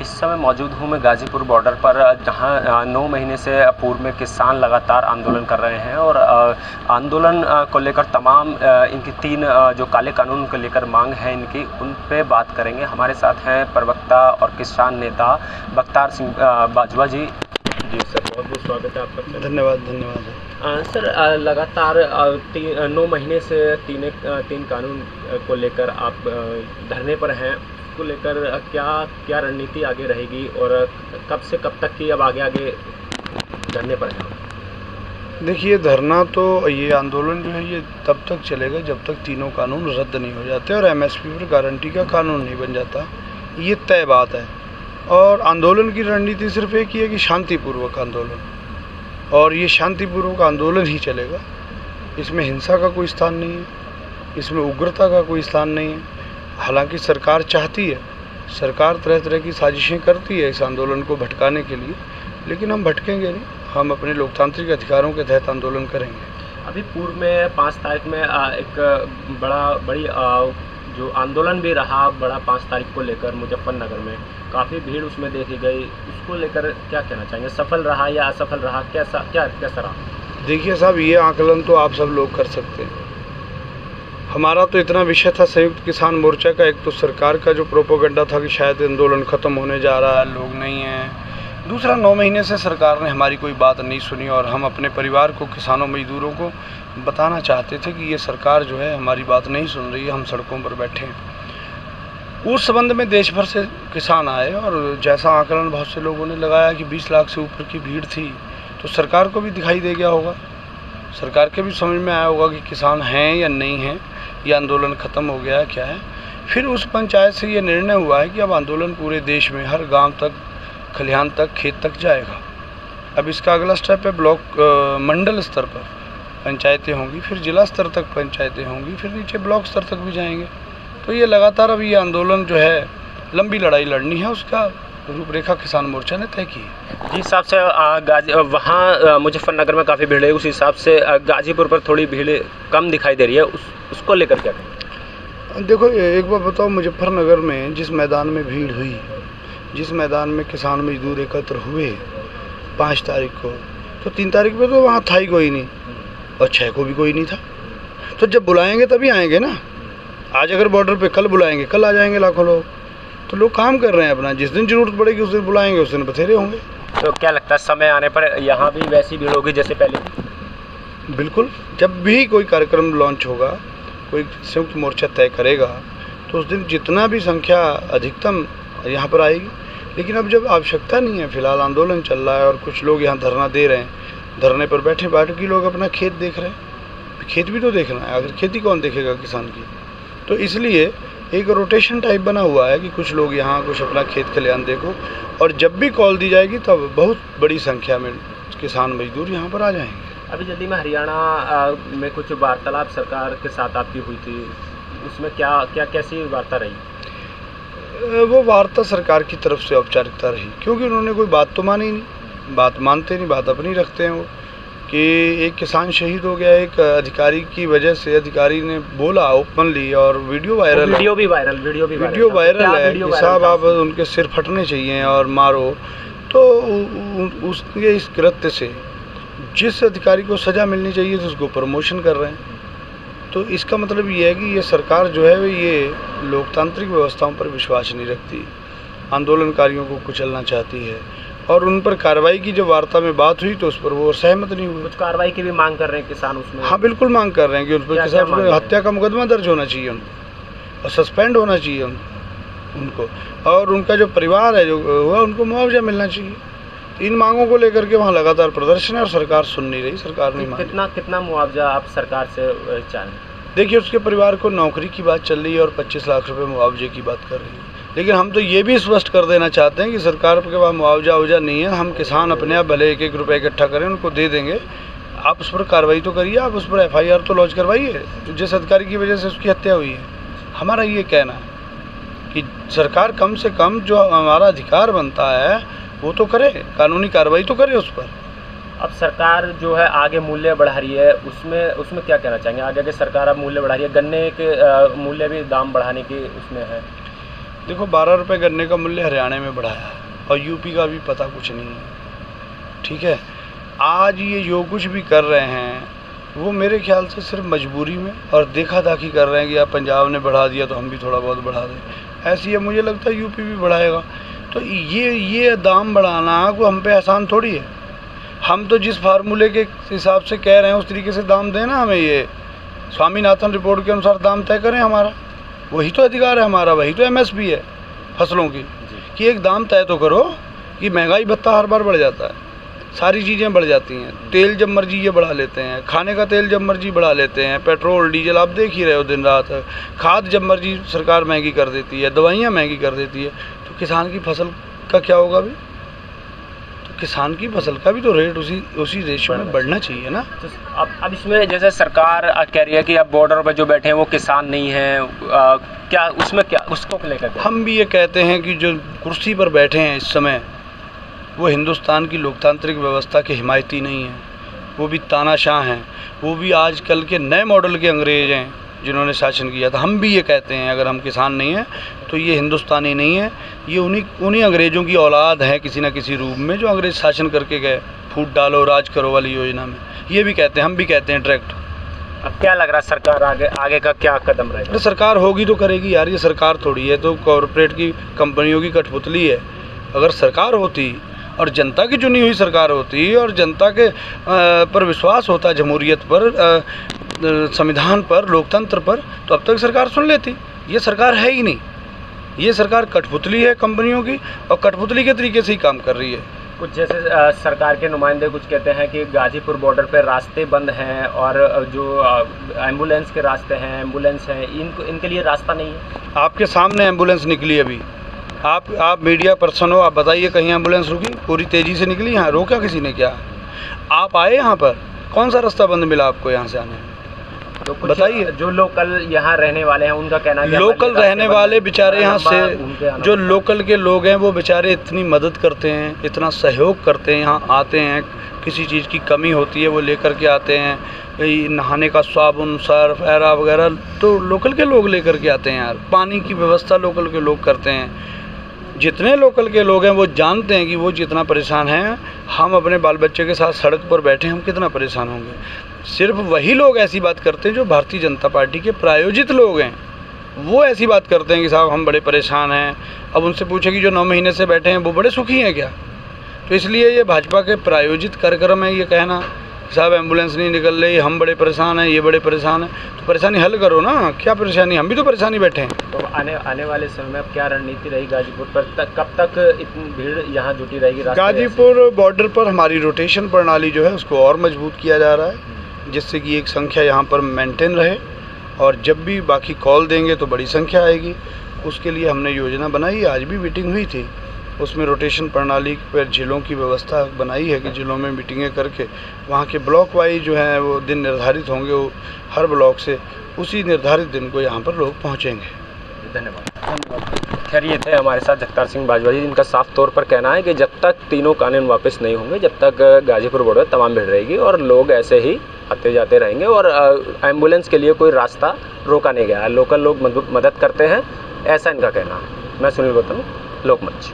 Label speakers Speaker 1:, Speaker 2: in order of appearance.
Speaker 1: इस समय मौजूद हूँ मैं गाज़ीपुर बॉर्डर पर, जहाँ 9 महीने से पूर्व में किसान लगातार आंदोलन कर रहे हैं और आंदोलन को लेकर तमाम इनकी 3 जो काले कानून को लेकर मांग है इनकी, उन पे बात करेंगे। हमारे साथ हैं प्रवक्ता और किसान नेता बख्तार सिंह बाजवा जी। जी सर, बहुत बहुत स्वागत है आपका।
Speaker 2: धन्यवाद।
Speaker 1: सर, लगातार 9 महीने से तीन कानून को लेकर आप धरने पर हैं। को लेकर क्या रणनीति आगे रहेगी और कब से कब तक की अब आगे धरने पर है?
Speaker 2: देखिए, धरना तो ये आंदोलन जो है ये तब तक चलेगा जब तक तीनों कानून रद्द नहीं हो जाते और एमएसपी पर गारंटी का कानून नहीं बन जाता। ये तय बात है। और आंदोलन की रणनीति सिर्फ एक ही है कि शांतिपूर्वक आंदोलन, और ये शांतिपूर्वक आंदोलन ही चलेगा। इसमें हिंसा का कोई स्थान नहीं है, इसमें उग्रता का कोई स्थान नहीं है। हालांकि सरकार चाहती है, सरकार तरह तरह की साजिशें करती है इस आंदोलन को भटकाने के लिए, लेकिन हम भटकेंगे नहीं। हम अपने लोकतांत्रिक अधिकारों के तहत आंदोलन करेंगे।
Speaker 1: अभी पूर्व में 5 तारीख में एक बड़ी जो आंदोलन भी रहा बड़ा 5 तारीख को लेकर मुजफ्फरनगर में काफ़ी भीड़ उसमें देखी गई। उसको लेकर क्या कहना चाहेंगे? सफल रहा या असफल रहा, कैसा रहा?
Speaker 2: देखिए साहब, ये आकलन तो आप सब लोग कर सकते हैं। हमारा तो इतना विषय था संयुक्त किसान मोर्चा का, एक तो सरकार का जो प्रोपोगंडा था कि शायद आंदोलन ख़त्म होने जा रहा है, लोग नहीं हैं। दूसरा, 9 महीने से सरकार ने हमारी कोई बात नहीं सुनी और हम अपने परिवार को, किसानों मजदूरों को बताना चाहते थे कि ये सरकार जो है हमारी बात नहीं सुन रही है, हम सड़कों पर बैठे हैं। उस संबंध में देश भर से किसान आए और जैसा आकलन बहुत से लोगों ने लगाया कि 20 लाख से ऊपर की भीड़ थी, तो सरकार को भी दिखाई दे गया होगा, सरकार के भी समझ में आया होगा कि किसान हैं या नहीं हैं, ये आंदोलन ख़त्म हो गया है क्या है। फिर उस पंचायत से ये निर्णय हुआ है कि अब आंदोलन पूरे देश में हर गांव तक, खलिहान तक, खेत तक जाएगा। अब इसका अगला स्टेप है ब्लॉक मंडल स्तर पर पंचायतें होंगी, फिर जिला स्तर तक पंचायतें होंगी, फिर नीचे ब्लॉक स्तर तक भी जाएंगे। तो ये लगातार अब ये आंदोलन जो है लंबी लड़ाई लड़नी है, उसका रूपरेखा किसान मोर्चा ने तय की है।
Speaker 1: जिस हिसाब से वहाँ मुजफ्फरनगर में काफ़ी भीड़ है, उस हिसाब से गाज़ीपुर पर थोड़ी भीड़ कम दिखाई दे रही है, उसको लेकर क्या कहें?
Speaker 2: देखो, एक बार बताओ, मुजफ्फरनगर में जिस मैदान में भीड़ हुई, जिस मैदान में किसान मजदूर एकत्र हुए 5 तारीख को, तो 3 तारीख पे तो वहाँ था ही कोई नहीं और 6 को भी कोई नहीं था। तो जब बुलाएंगे तभी आएंगे ना। आज अगर बॉर्डर पे कल बुलाएंगे, कल आ जाएंगे लाखों लोग। तो लोग काम कर रहे हैं अपना, जिस दिन जरूरत पड़ेगी उस दिन बुलाएंगे, उस दिन बथेरे होंगे।
Speaker 1: तो क्या लगता है समय आने पर यहाँ भी वैसी भीड़ होगी जैसे पहले?
Speaker 2: बिल्कुल। जब भी कोई कार्यक्रम लॉन्च होगा, कोई संयुक्त मोर्चा तय करेगा, तो उस दिन जितना भी संख्या अधिकतम यहाँ पर आएगी। लेकिन अब जब आवश्यकता नहीं है, फिलहाल आंदोलन चल रहा है और कुछ लोग यहाँ धरना दे रहे हैं, धरने पर बैठे बाकी लोग अपना खेत देख रहे हैं। खेत भी तो देखना है, अगर खेती कौन देखेगा किसान की। तो इसलिए एक रोटेशन टाइप बना हुआ है कि कुछ लोग यहाँ, कुछ अपना खेत खलिहान देखो, और जब भी कॉल दी जाएगी तब बहुत बड़ी संख्या में किसान मजदूर यहाँ पर आ जाएंगे।
Speaker 1: अभी जल्दी में हरियाणा में कुछ वार्तालाप सरकार के साथ आपकी हुई थी, उसमें कैसी वार्ता रही?
Speaker 2: वो वार्ता सरकार की तरफ से औपचारिकता रही, क्योंकि उन्होंने कोई बात तो मानी नहीं, बात मानते नहीं, बात अपनी रखते हैं वो, कि एक किसान शहीद हो गया एक अधिकारी की वजह से। अधिकारी ने बोला ओपनली, और वीडियो वायरल है कि साहब आप उनके सिर फटने चाहिए और मारो। तो उसके इस कृत्य से जिस अधिकारी को सज़ा मिलनी चाहिए तो उसको प्रमोशन कर रहे हैं। तो इसका मतलब ये है कि ये सरकार जो है ये लोकतांत्रिक व्यवस्थाओं पर विश्वास नहीं रखती, आंदोलनकारियों को कुचलना चाहती है, और उन पर कार्रवाई की जब वार्ता में बात हुई तो उस पर वो सहमत नहीं हुए।
Speaker 1: कुछ कार्रवाई की भी मांग कर रहे हैं किसान उसमें?
Speaker 2: हाँ, बिल्कुल मांग कर रहे हैं कि उस पर किसान हत्या का मुकदमा दर्ज होना चाहिए उनको, और सस्पेंड होना चाहिए उनको, और उनका जो परिवार है जो हुआ उनको मुआवजा मिलना चाहिए। इन मांगों को लेकर के वहाँ लगातार प्रदर्शन है और सरकार सुन नहीं रही, सरकार नहीं मान रही।
Speaker 1: कितना मुआवजा आप सरकार से चाहें?
Speaker 2: देखिए, उसके परिवार को नौकरी की बात चल रही है और 25 लाख रुपए मुआवजे की बात कर रही है। लेकिन हम तो ये भी स्पष्ट कर देना चाहते हैं कि सरकार के पास मुआवजा नहीं है। हम किसान अपने आप भले 1-1 रुपये इकट्ठा करें, उनको दे देंगे। आप उस पर कार्रवाई तो करिए, आप उस पर FIR तो लॉन्च करवाइए जिस अधिकारी की वजह से उसकी हत्या हुई है। हमारा ये कहना है कि सरकार कम से कम जो हमारा अधिकार बनता है वो तो करे, कानूनी कार्रवाई तो करे उस पर।
Speaker 1: अब सरकार जो है आगे मूल्य बढ़ा रही है, उसमें क्या कहना चाहेंगे? आगे सरकार अब मूल्य बढ़ा रही है, गन्ने के मूल्य भी दाम बढ़ाने की उसमें है।
Speaker 2: देखो 12 रुपये गन्ने का मूल्य हरियाणा में बढ़ाया है और यूपी का भी पता कुछ नहीं है, ठीक है। आज ये जो कुछ भी कर रहे हैं वो मेरे ख्याल से सिर्फ मजबूरी में और देखा दाखी कर रहे हैं कि यार पंजाब ने बढ़ा दिया तो हम भी थोड़ा बहुत बढ़ा दें, ऐसी है। मुझे लगता है यूपी भी बढ़ाएगा। तो ये दाम बढ़ाना कोई हम पे आसान थोड़ी है। हम तो जिस फार्मूले के हिसाब से कह रहे हैं उस तरीके से दाम देना हमें। ये स्वामीनाथन रिपोर्ट के अनुसार दाम तय करें, हमारा वही तो अधिकार है, हमारा वही तो एमएसपी है फसलों की, कि एक दाम तय तो करो। कि महंगाई भत्ता हर बार बढ़ जाता है, सारी चीज़ें बढ़ जाती हैं। तेल जब मर्जी ये बढ़ा लेते हैं, खाने का तेल जब मर्जी बढ़ा लेते हैं, पेट्रोल डीजल आप देख ही रहे हो दिन रात। खाद जब मर्जी सरकार महंगी कर देती है, दवाइयाँ महंगी कर देती है, तो किसान की फसल का क्या होगा अभी? तो किसान की फसल का भी तो रेट उसी रेशियो में बढ़ना चाहिए ना।
Speaker 1: तो अब इसमें जैसे सरकार कह रही है कि अब बॉर्डर पर जो बैठे हैं वो किसान नहीं हैं, क्या उसमें क्या उसको लेकर
Speaker 2: हम भी ये कहते हैं कि जो कुर्सी पर बैठे हैं इस समय वो हिंदुस्तान की लोकतांत्रिक व्यवस्था के हिमायती नहीं हैं, वो भी तानाशाह हैं, वो भी आजकल के नए मॉडल के अंग्रेज हैं जिन्होंने शासन किया था। हम भी ये कहते हैं अगर हम किसान नहीं हैं तो ये हिंदुस्तानी नहीं है, ये उन्हीं अंग्रेज़ों की औलाद है किसी न किसी रूप में, जो अंग्रेज़ शासन करके गए फूट डालो राज करो वाली योजना में। ये भी कहते हैं, हम भी कहते हैं डायरेक्ट।
Speaker 1: अब क्या लग रहा है सरकार आगे का क्या कदम रहेगा?
Speaker 2: सरकार होगी तो करेगी यार, ये सरकार थोड़ी है, तो कॉरपोरेट की कंपनियों की कठपुतली है। अगर सरकार होती और जनता की चुनी हुई सरकार होती और जनता के पर विश्वास होता, जमहूरियत पर, संविधान पर, लोकतंत्र पर, तो अब तक सरकार सुन लेती। ये सरकार है ही नहीं, ये सरकार कठपुतली है कंपनियों की और कठपुतली के तरीके से ही काम कर रही है।
Speaker 1: कुछ जैसे सरकार के नुमाइंदे कुछ कहते हैं कि गाजीपुर बॉर्डर पे रास्ते बंद हैं और जो एम्बुलेंस के रास्ते हैं, एम्बुलेंस हैं, इनके लिए रास्ता नहीं है।
Speaker 2: आपके सामने एम्बुलेंस निकली अभी, आप मीडिया पर्सन हो, आप बताइए कहीं एम्बुलेंस रुकी? पूरी तेज़ी से निकली, यहाँ रोका किसी ने क्या? आप आए यहाँ पर, कौन सा रास्ता बंद मिला आपको यहाँ से आने?
Speaker 1: तो
Speaker 2: बताइए।
Speaker 1: जो लोकल यहाँ रहने वाले हैं उनका कहना है
Speaker 2: लोकल रहने वाले बेचारे यहाँ से जो लोकल के लोग हैं वो बेचारे इतनी मदद करते हैं, इतना सहयोग करते हैं, यहाँ आते हैं, किसी चीज़ की कमी होती है वो लेकर के आते हैं, नहाने का साबुन, सर्फ एरा वगैरह तो लोकल के लोग लेकर के आते हैं यार। पानी की व्यवस्था लोकल के लोग करते हैं। जितने लोकल के लोग हैं वो जानते हैं कि वो जितना परेशान हैं, हम अपने बाल बच्चे के साथ सड़क पर बैठे हम कितना परेशान होंगे। सिर्फ वही लोग ऐसी बात करते हैं जो भारतीय जनता पार्टी के प्रायोजित लोग हैं, वो ऐसी बात करते हैं कि साहब हम बड़े परेशान हैं। अब उनसे पूछे कि जो 9 महीने से बैठे हैं वो बड़े सुखी हैं क्या? तो इसलिए ये भाजपा के प्रायोजित कार्यक्रम है ये कहना साहब एम्बुलेंस नहीं निकल रही, हम बड़े परेशान हैं, ये बड़े परेशान हैं। तो परेशानी हल करो ना, क्या परेशानी? हम भी तो परेशानी बैठे हैं।
Speaker 1: तो आने वाले समय में अब क्या रणनीति रहेगी गाजीपुर पर? कब तक इतनी भीड़ यहाँ जुटी रहेगी?
Speaker 2: गाजीपुर बॉर्डर पर हमारी रोटेशन प्रणाली जो है उसको और मजबूत किया जा रहा है, जिससे कि एक संख्या यहाँ पर मेंटेन रहे और जब भी बाकी कॉल देंगे तो बड़ी संख्या आएगी। उसके लिए हमने योजना बनाई, आज भी मीटिंग हुई थी, उसमें रोटेशन प्रणाली पर जिलों की व्यवस्था बनाई है कि जिलों में मीटिंगें करके वहाँ के ब्लॉक वाइज जो है वो दिन निर्धारित होंगे, वो हर ब्लॉक से उसी निर्धारित दिन को यहाँ पर लोग पहुँचेंगे।
Speaker 1: धन्यवाद। खैर ये थे हमारे साथ जगतार सिंह बाजवा जी, जिनका साफ तौर पर कहना है कि जब तक तीनों कानून वापस नहीं होंगे, जब तक गाजीपुर बॉर्डर तमाम भीड़ रहेगी और लोग ऐसे ही आते जाते रहेंगे और एम्बुलेंस के लिए कोई रास्ता रोका नहीं गया है। लोकल लोग मदद करते हैं, ऐसा इनका कहना है। मैं सुनील गौतम, लोकमंच।